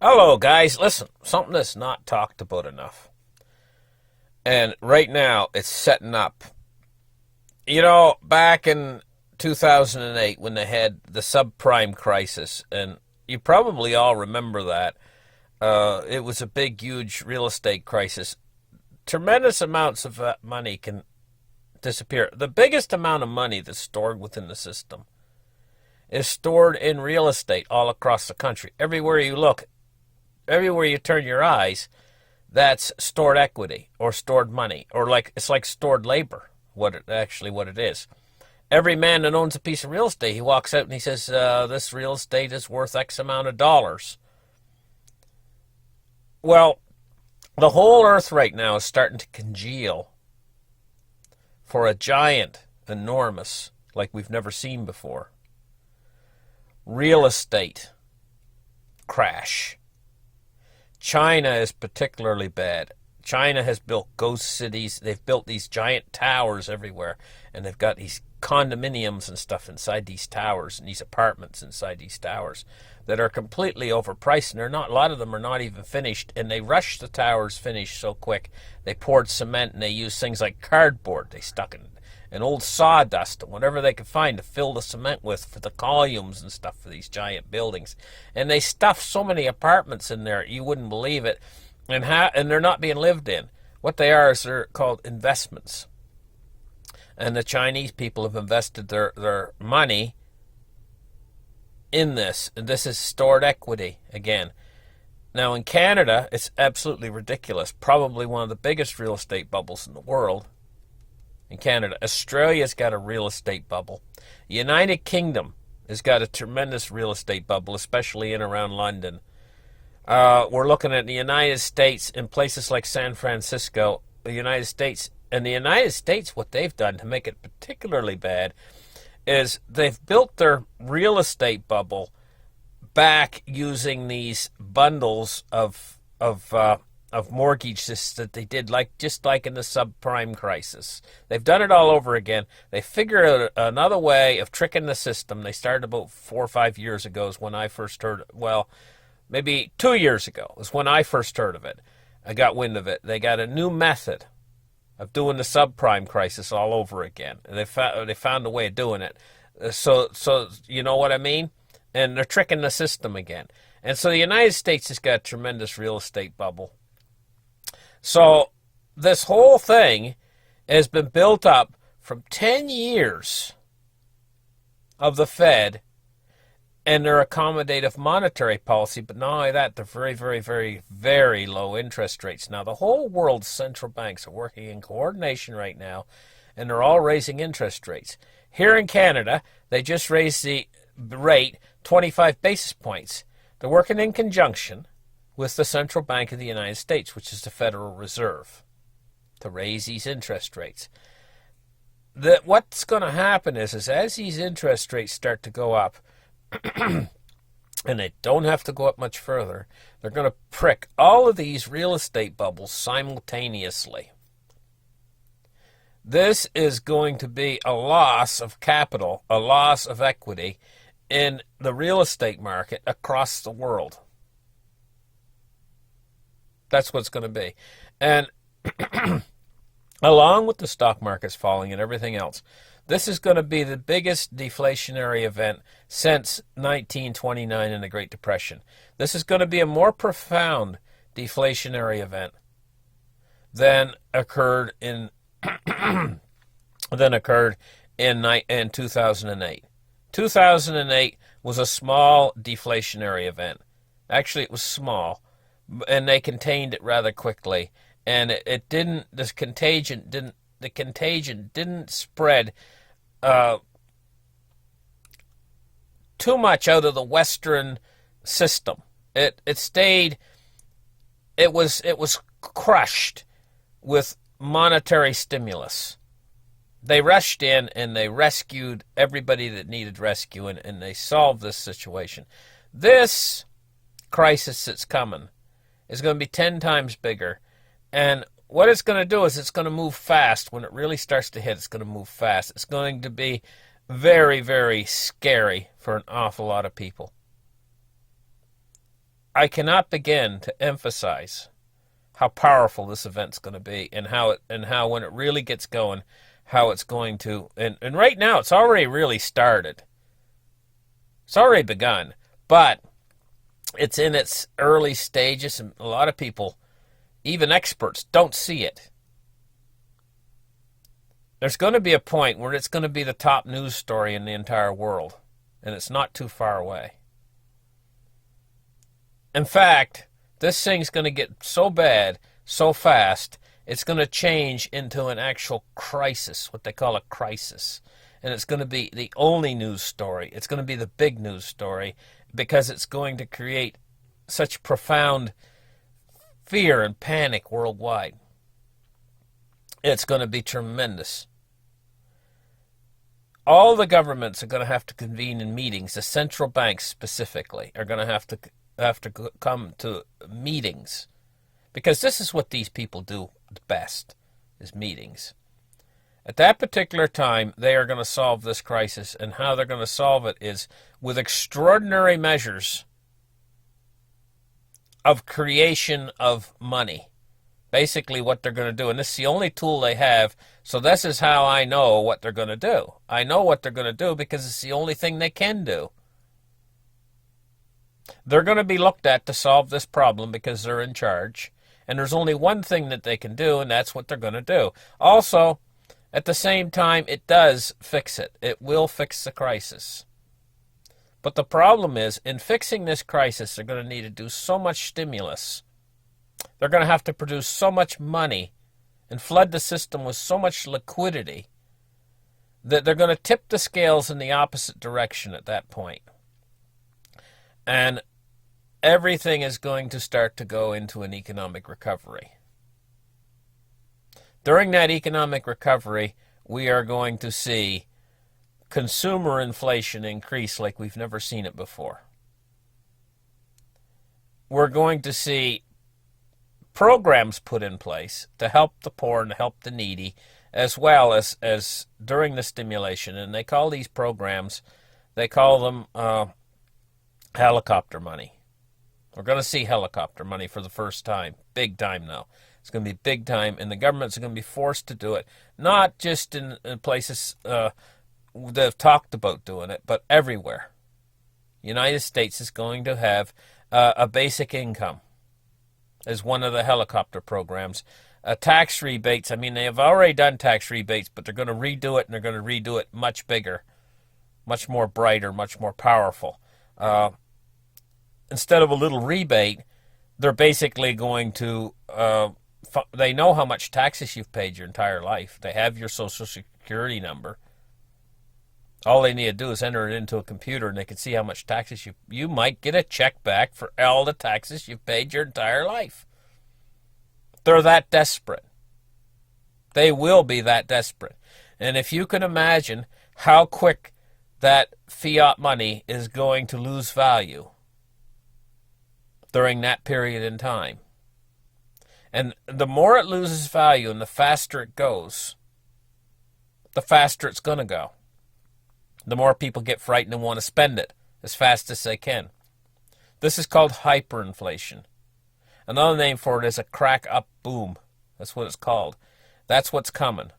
Hello, guys. Listen, something that's not talked about enough. And right now, it's setting up. Back in 2008, when they had the subprime crisis, and you probably all remember that, it was a big, huge real estate crisis. Tremendous amounts of money can disappear. The biggest amount of money that's stored within the system is stored in real estate all across the country. Everywhere you look, everywhere you turn your eyes, that's stored equity or stored money, or it's like stored labor. What it is. Every man that owns a piece of real estate, he walks out and he says, "This real estate is worth X amount of dollars." Well, the whole earth right now is starting to congeal for a giant, enormous, like we've never seen before, real estate crash. China is particularly bad. China has built ghost cities. They've built these giant towers everywhere, and they've got these condominiums and stuff inside these towers, and these apartments inside these towers that are completely overpriced, and a lot of them are not even finished, and they rushed the towers finished so quick. They poured cement, and they used things like cardboard. They stuck in and old sawdust and whatever they could find to fill the cement with for the columns and stuff for these giant buildings. And they stuffed so many apartments in there, you wouldn't believe it. And they're not being lived in. What they are is they're called investments. And the Chinese people have invested their money in this. And this is stored equity again. Now in Canada, it's absolutely ridiculous. Probably one of the biggest real estate bubbles in the world. In Canada. Australia's got a real estate bubble. The United Kingdom has got a tremendous real estate bubble, especially in around London. We're looking at the United States in places like San Francisco. The United States, what they've done to make it particularly bad is they've built their real estate bubble back using these bundles of mortgages that they did just like in the subprime crisis. They've done it all over again. They figured out another way of tricking the system. They started about 4 or 5 years ago is when I first heard, well, maybe 2 years ago was when I first heard of it. I got wind of it. They got a new method of doing the subprime crisis all over again. And they found a way of doing it. So you know what I mean? And they're tricking the system again. And so the United States has got a tremendous real estate bubble. So this whole thing has been built up from 10 years of the Fed and their accommodative monetary policy, but not only that, they're very, very, very, very low interest rates. Now, the whole world's central banks are working in coordination right now, and they're all raising interest rates. Here in Canada, they just raised the rate 25 basis points. They're working in conjunction with the Central Bank of the United States, which is the Federal Reserve, to raise these interest rates. What's going to happen is as these interest rates start to go up, and they don't have to go up much further, they're going to prick all of these real estate bubbles simultaneously. This is going to be a loss of capital, a loss of equity in the real estate market across the world. That's what it's going to be. And along with the stock markets falling and everything else, this is going to be the biggest deflationary event since 1929 and the Great Depression. This is going to be a more profound deflationary event than occurred in 2008. 2008 was a small deflationary event. Actually, it was small, and they contained it rather quickly. And the contagion didn't spread too much out of the Western system. It was crushed with monetary stimulus. They rushed in and they rescued everybody that needed rescuing, and they solved this situation. This crisis that's coming is going to be 10 times bigger. And what it's going to do is it's going to move fast. When it really starts to hit, it's going to move fast. It's going to be very, very scary for an awful lot of people. I cannot begin to emphasize how powerful this event's going to be, and how when it really gets going, how it's going to, and right now it's already really started. It's already begun, but it's in its early stages, and a lot of people, even experts, don't see it. There's going to be a point where it's going to be the top news story in the entire world, and it's not too far away. In fact, this thing's going to get so bad, so fast, it's going to change into an actual crisis, what they call a crisis. And it's going to be the only news story. It's going to be the big news story, because it's going to create such profound fear and panic worldwide. It's going to be tremendous. All the governments are going to have to convene in meetings. The central banks specifically are going to have to come to meetings, because this is what these people do best, is meetings. At that particular time, they are going to solve this crisis, and how they're going to solve it is with extraordinary measures of creation of money. Basically what they're going to do, and this is the only tool they have, so this is how I know what they're going to do. I know what they're going to do because it's the only thing they can do. They're going to be looked at to solve this problem because they're in charge, and there's only one thing that they can do, and that's what they're going to do. Also, at the same time, it does fix it. It will fix the crisis. But the problem is, in fixing this crisis, they're going to need to do so much stimulus. They're going to have to produce so much money and flood the system with so much liquidity that they're going to tip the scales in the opposite direction at that point. And everything is going to start to go into an economic recovery. During that economic recovery, we are going to see consumer inflation increase like we've never seen it before. We're going to see programs put in place to help the poor and to help the needy, as well as during the stimulation. And they call these programs, they call them helicopter money. We're going to see helicopter money for the first time, big time now. It's going to be big time, and the governments are going to be forced to do it, not just in places that have talked about doing it, but everywhere. The United States is going to have a basic income as one of the helicopter programs. Tax rebates, I mean, they have already done tax rebates, but they're going to redo it, and they're going to redo it much bigger, much more brighter, much more powerful. Instead of a little rebate, they're basically going to, they know how much taxes you've paid your entire life. They have your Social Security number. All they need to do is enter it into a computer, and they can see how much taxes you might get a check back for all the taxes you've paid your entire life. They're that desperate. They will be that desperate. And if you can imagine how quick that fiat money is going to lose value during that period in time. And the more it loses value and the faster it goes, the faster it's going to go. The more people get frightened and want to spend it as fast as they can. This is called hyperinflation. Another name for it is a crack up boom. That's what it's called. That's what's coming.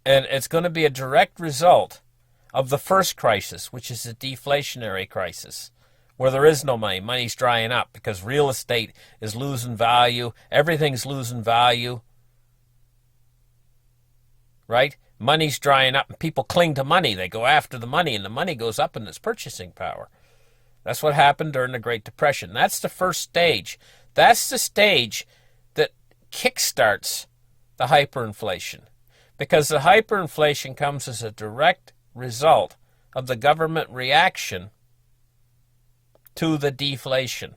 And it's going to be a direct result of the first crisis, which is a deflationary crisis, where there is no money. Money's drying up because real estate is losing value. Everything's losing value. Right? Money's drying up, and people cling to money. They go after the money, and the money goes up in its purchasing power. That's what happened during the Great Depression. That's the first stage. That's the stage that kickstarts the hyperinflation, because the hyperinflation comes as a direct result of the government reaction to the deflation.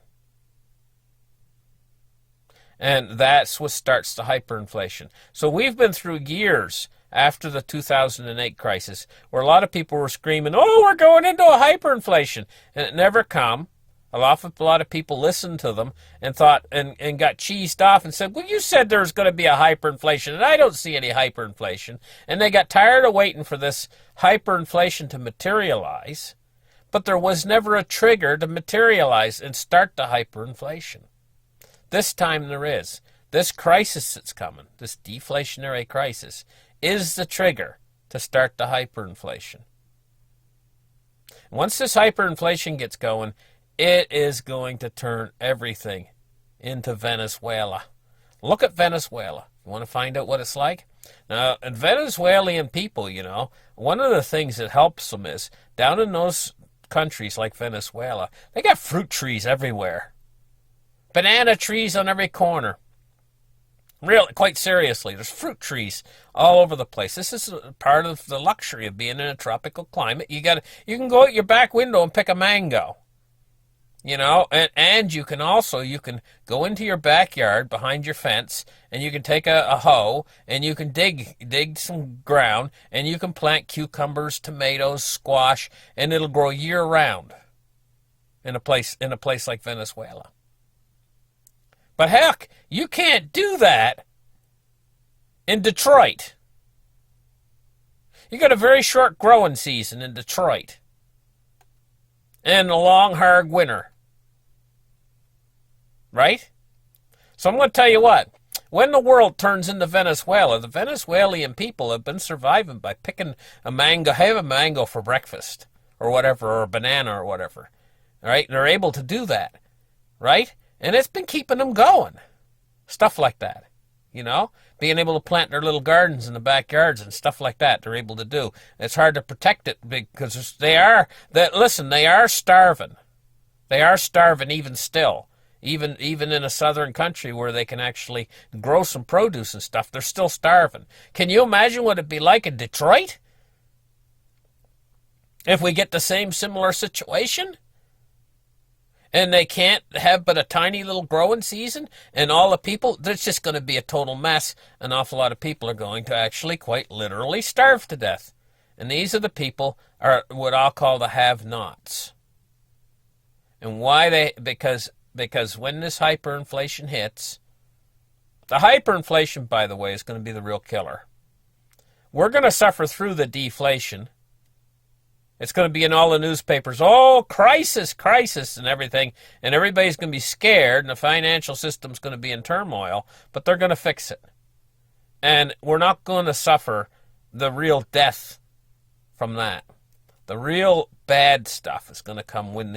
And that's what starts the hyperinflation. So we've been through years after the 2008 crisis where a lot of people were screaming, oh, we're going into a hyperinflation. And it never come. A lot of people listened to them and thought and got cheesed off and said, well, you said there was going to be a hyperinflation, and I don't see any hyperinflation. And they got tired of waiting for this hyperinflation to materialize. but there was never a trigger to materialize and start the hyperinflation. This time there is. This crisis that's coming, this deflationary crisis, is the trigger to start the hyperinflation. Once this hyperinflation gets going, it is going to turn everything into Venezuela. Look at Venezuela. You want to find out what it's like? Now, Venezuelan people, you know, one of the things that helps them is, down in those countries like Venezuela, they got fruit trees everywhere. Banana trees on every corner. Really, quite seriously, there's fruit trees all over the place. This is part of the luxury of being in a tropical climate. You can go out your back window and pick a mango. You know, and you can go into your backyard behind your fence, and you can take a hoe, and you can dig some ground, and you can plant cucumbers, tomatoes, squash, and it'll grow year round in a place like Venezuela. But heck, you can't do that in Detroit. You got a very short growing season in Detroit, and a long, hard winter. Right? So I'm going to tell you what. When the world turns into Venezuela, the Venezuelan people have been surviving by picking a mango, have a mango for breakfast, or whatever, or a banana, or whatever. Right? They're able to do that. Right? And it's been keeping them going. Stuff like that. You know? Being able to plant their little gardens in the backyards and stuff like that, they're able to do. It's hard to protect it because they are starving. They are starving even still. Even in a southern country where they can actually grow some produce and stuff, they're still starving. Can you imagine what it'd be like in Detroit if we get the same similar situation? And they can't have but a tiny little growing season, and all the people, there's just going to be a total mess. An awful lot of people are going to actually quite literally starve to death. And these are the people are what I'll call the have-nots. And why because when this hyperinflation hits, the hyperinflation, by the way, is going to be the real killer. We're going to suffer through the deflation. It's going to be in all the newspapers, oh, crisis, and everything, and everybody's going to be scared, and the financial system's going to be in turmoil, but they're going to fix it. And we're not going to suffer the real death from that. The real bad stuff is going to come when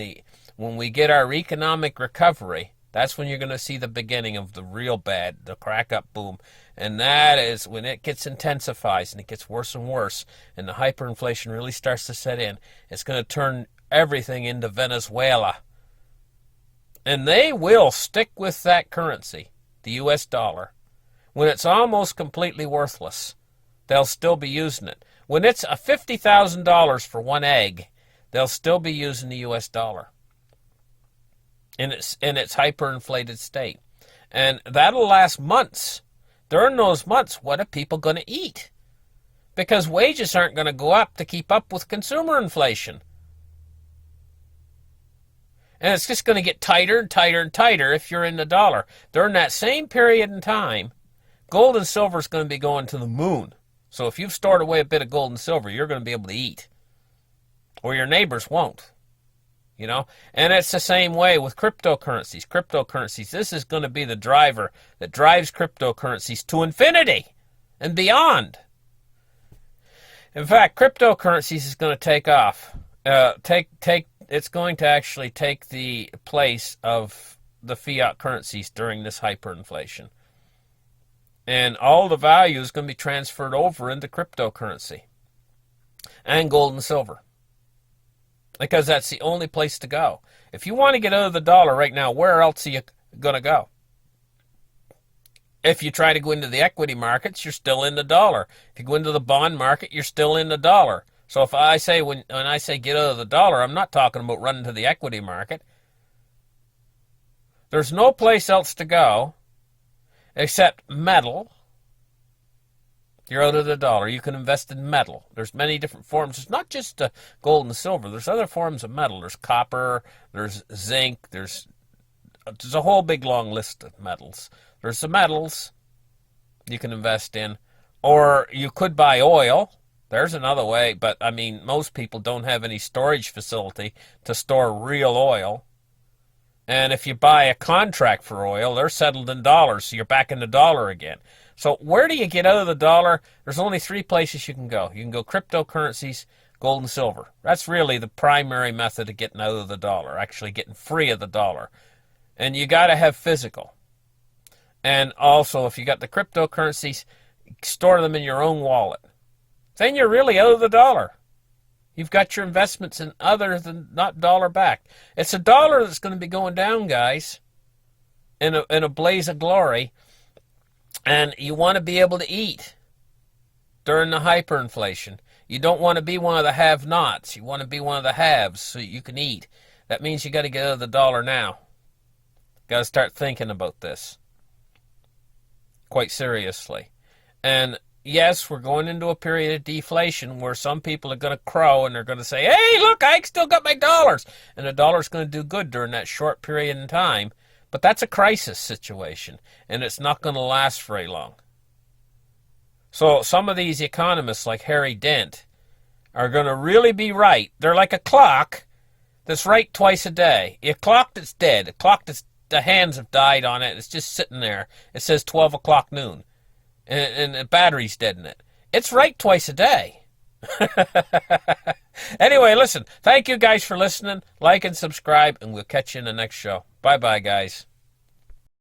we get our economic recovery. That's when you're going to see the beginning of the real bad, the crack-up boom. And that is when it gets intensifies and it gets worse and worse, and the hyperinflation really starts to set in. It's going to turn everything into Venezuela. And they will stick with that currency, the U.S. dollar. When it's almost completely worthless, they'll still be using it. When it's $50,000 for one egg, they'll still be using the U.S. dollar in its hyperinflated state. And that'll last months. During those months, what are people going to eat? Because wages aren't going to go up to keep up with consumer inflation. And it's just going to get tighter and tighter and tighter if you're in the dollar. During that same period in time, gold and silver is going to be going to the moon. So if you've stored away a bit of gold and silver, you're going to be able to eat. Or your neighbors won't. You know, and it's the same way with cryptocurrencies. Cryptocurrencies, this is going to be the driver that drives cryptocurrencies to infinity and beyond. In fact, cryptocurrencies is going to take off. It's going to actually take the place of the fiat currencies during this hyperinflation. And all the value is going to be transferred over into cryptocurrency and gold and silver. Because that's the only place to go. If you want to get out of the dollar right now, where else are you going to go? If you try to go into the equity markets, you're still in the dollar. If you go into the bond market, you're still in the dollar. So if I say, when I say get out of the dollar, I'm not talking about running to the equity market. There's no place else to go except metal. You're out of the dollar. You can invest in metal. There's many different forms. It's not just gold and silver. There's other forms of metal. There's copper. There's zinc. There's a whole big long list of metals. There's the metals you can invest in. Or you could buy oil. There's another way, but I mean, most people don't have any storage facility to store real oil. And if you buy a contract for oil, they're settled in dollars, so you're back in the dollar again. So where do you get out of the dollar? There's only three places you can go. You can go cryptocurrencies, gold and silver. That's really the primary method of getting out of the dollar, actually getting free of the dollar. And you got to have physical. And also, if you got the cryptocurrencies, store them in your own wallet. Then you're really out of the dollar. You've got your investments in other than not dollar backed. It's a dollar that's going to be going down, guys, in a blaze of glory. And you want to be able to eat during the hyperinflation. You don't want to be one of the have-nots. You want to be one of the haves so you can eat. That means you got to get out of the dollar now. Got to start thinking about this quite seriously. And yes, we're going into a period of deflation where some people are going to crow and they're going to say, hey, look, I still got my dollars. And the dollar's going to do good during that short period in time. But that's a crisis situation, and it's not going to last very long. So some of these economists like Harry Dent are going to really be right. They're like a clock that's right twice a day. A clock that's dead, a clock that's the hands have died on it. It's just sitting there. It says 12 o'clock noon. And the battery's dead in it. It's right twice a day. Anyway, listen. Thank you guys for listening. Like and subscribe, and we'll catch you in the next show. Bye-bye, guys.